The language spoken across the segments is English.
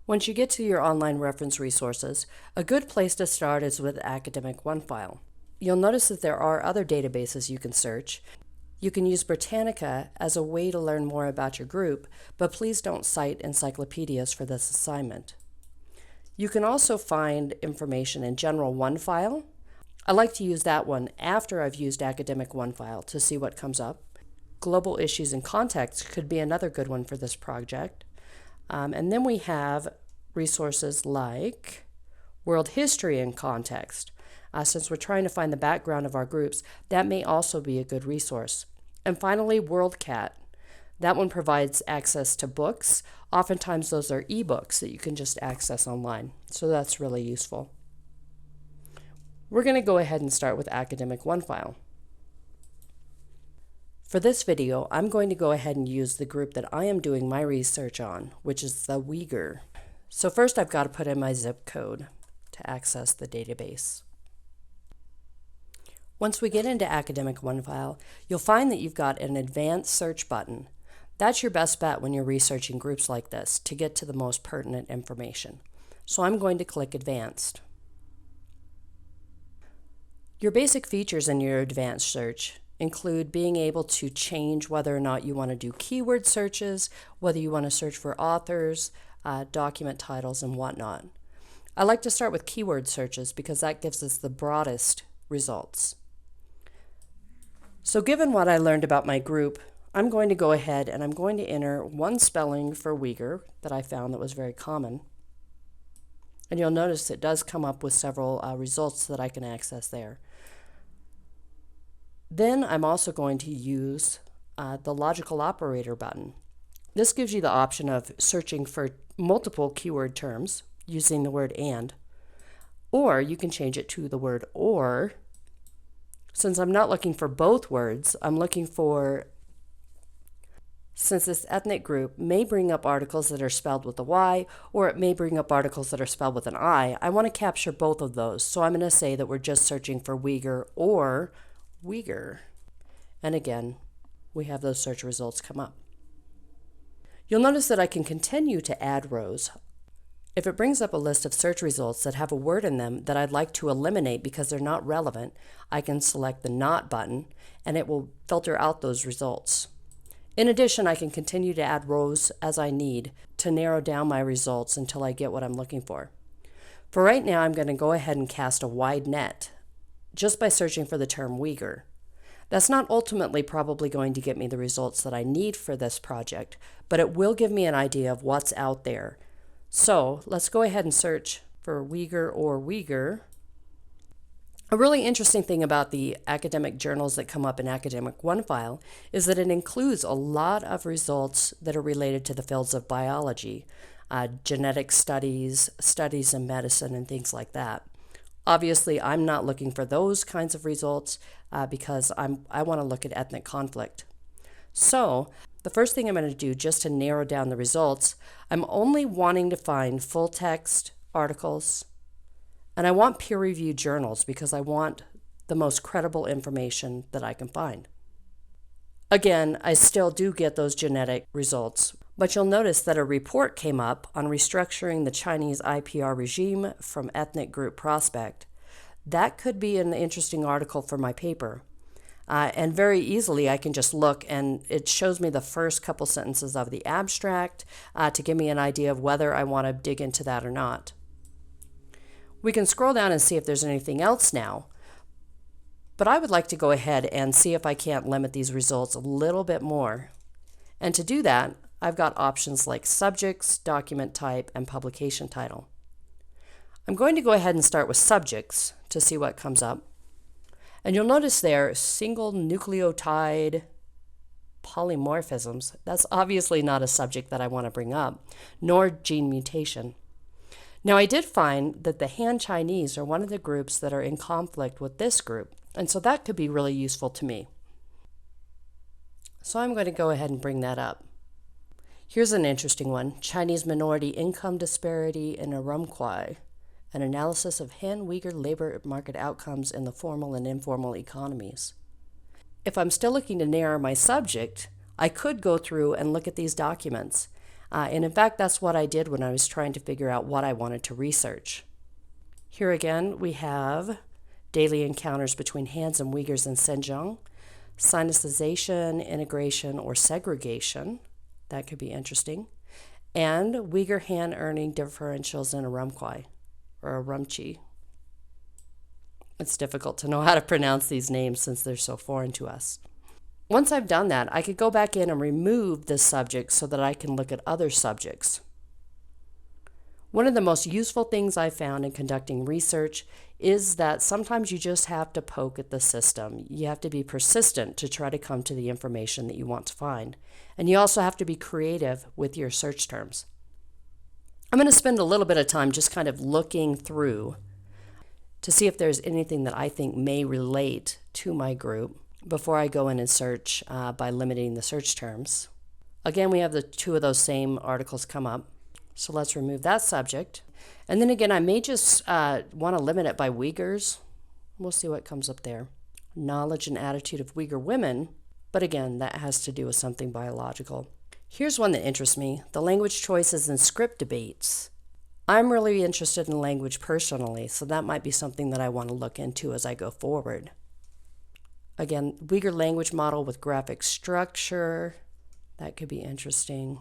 Once you get to your online reference resources, a good place to start is with Academic OneFile. You'll notice that there are other databases you can search. You can use Britannica as a way to learn more about your group, but please don't cite encyclopedias for this assignment. You can also find information in General OneFile. I like to use that one after I've used Academic OneFile to see what comes up. Global Issues and Context could be another good one for this project. And then we have resources like World History and Context. Since we're trying to find the background of our groups, that may also be a good resource. And finally, WorldCat. That one provides access to books. Oftentimes those are ebooks that you can just access online. So that's really useful. We're going to go ahead and start with Academic OneFile. For this video, I'm going to go ahead and use the group that I am doing my research on, which is the Uyghur. So first I've got to put in my zip code to access the database. Once we get into Academic OneFile, you'll find that you've got an advanced search button. That's your best bet when you're researching groups like this to get to the most pertinent information. So I'm going to click Advanced. Your basic features in your advanced search include being able to change whether or not you want to do keyword searches, whether you want to search for authors, document titles, and whatnot. I like to start with keyword searches because that gives us the broadest results. So given what I learned about my group, I'm going to go ahead and I'm going to enter one spelling for Uyghur that I found that was very common. And you'll notice it does come up with several results that I can access there. Then I'm also going to use the logical operator button. This gives you the option of searching for multiple keyword terms using the word and, or you can change it to the word or. Since I'm not looking for both words, I'm looking for, since this ethnic group may bring up articles that are spelled with a Y, or it may bring up articles that are spelled with an I want to capture both of those. So I'm going to say that we're just searching for Uyghur or Uyghur. And again, we have those search results come up. You'll notice that I can continue to add rows. If it brings up a list of search results that have a word in them that I'd like to eliminate because they're not relevant, I can select the Not button and it will filter out those results. In addition, I can continue to add rows as I need to narrow down my results until I get what I'm looking for. For right now, I'm going to go ahead and cast a wide net just by searching for the term Uyghur. That's not ultimately probably going to get me the results that I need for this project, but it will give me an idea of what's out there. So let's go ahead and search for Uyghur or Uyghur. A really interesting thing about the academic journals that come up in Academic OneFile is that it includes a lot of results that are related to the fields of biology, genetic studies, studies in medicine, and things like that. Obviously, I'm not looking for those kinds of results because I want to look at ethnic conflict. So the first thing I'm going to do just to narrow down the results, I'm only wanting to find full text articles, and I want peer-reviewed journals because I want the most credible information that I can find. Again, I still do get those genetic results, but you'll notice that a report came up on restructuring the Chinese IPR regime from ethnic group prospect. That could be an interesting article for my paper. And very easily I can just look and it shows me the first couple sentences of the abstract to give me an idea of whether I want to dig into that or not. We can scroll down and see if there's anything else now. But I would like to go ahead and see if I can't limit these results a little bit more. And to do that, I've got options like subjects, document type, and publication title. I'm going to go ahead and start with subjects to see what comes up. And you'll notice there, single nucleotide polymorphisms. That's obviously not a subject that I want to bring up, nor gene mutation. Now, I did find that the Han Chinese are one of the groups that are in conflict with this group, and so that could be really useful to me. So I'm going to go ahead and bring that up. Here's an interesting one, Chinese minority income disparity in Urumqi, an analysis of Han Uyghur labor market outcomes in the formal and informal economies. If I'm still looking to narrow my subject, I could go through and look at these documents. And in fact, that's what I did when I was trying to figure out what I wanted to research. Here again, we have daily encounters between Hans and Uyghurs in Xinjiang, sinicization, integration, or segregation. That could be interesting. And Uyghur Han earning differentials in Urumqi, or Urumqi. It's difficult to know how to pronounce these names since they're so foreign to us. Once I've done that, I could go back in and remove this subject so that I can look at other subjects. One of the most useful things I found in conducting research is that sometimes you just have to poke at the system. You have to be persistent to try to come to the information that you want to find. And you also have to be creative with your search terms. I'm going to spend a little bit of time just kind of looking through to see if there's anything that I think may relate to my group before I go in and search by limiting the search terms. Again, we have the two of those same articles come up. So let's remove that subject. And then again, I may just want to limit it by Uyghurs. We'll see what comes up there. Knowledge and attitude of Uyghur women. But again, that has to do with something biological. Here's one that interests me. The language choices and script debates. I'm really interested in language personally, so that might be something that I want to look into as I go forward. Again, Uyghur language model with graphic structure. That could be interesting.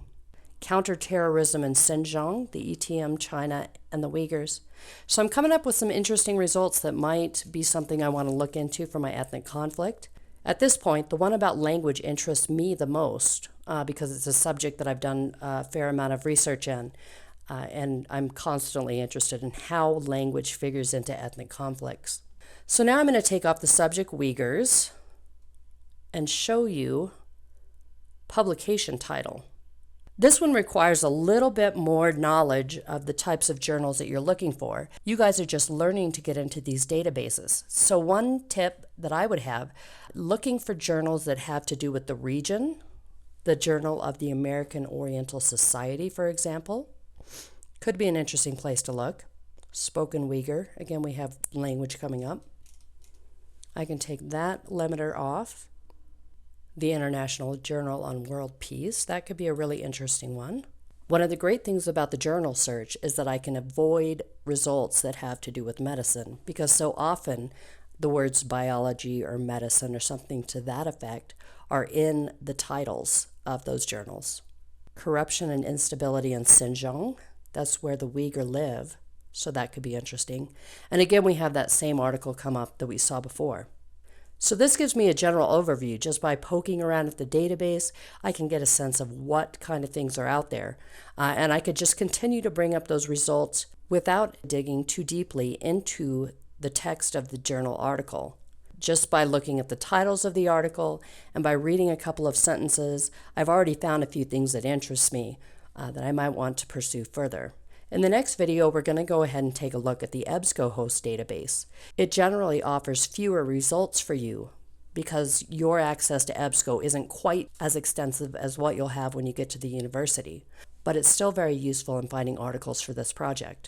Counterterrorism in Xinjiang, the ETM, China, and the Uyghurs. So I'm coming up with some interesting results that might be something I want to look into for my ethnic conflict. At this point, the one about language interests me the most because it's a subject that I've done a fair amount of research in, and I'm constantly interested in how language figures into ethnic conflicts. So now I'm going to take off the subject Uyghurs and show you publication title. This one requires a little bit more knowledge of the types of journals that you're looking for. You guys are just learning to get into these databases. So one tip that I would have, looking for journals that have to do with the region, the Journal of the American Oriental Society, for example, could be an interesting place to look. Spoken Uyghur, again, we have language coming up. I can take that limiter off. The International Journal on World Peace. That could be a really interesting one. One of the great things about the journal search is that I can avoid results that have to do with medicine, because so often the words biology or medicine or something to that effect are in the titles of those journals. Corruption and instability in Xinjiang. That's where the Uyghur live, so that could be interesting. And again, we have that same article come up that we saw before. So this gives me a general overview. Just by poking around at the database, I can get a sense of what kind of things are out there. And I could just continue to bring up those results without digging too deeply into the text of the journal article. Just by looking at the titles of the article and by reading a couple of sentences, I've already found a few things that interest me that I might want to pursue further. In the next video, we're going to go ahead and take a look at the Ebscohost Database. It generally offers fewer results for you because your access to Ebsco isn't quite as extensive as what you'll have when you get to the university, but it's still very useful in finding articles for this project.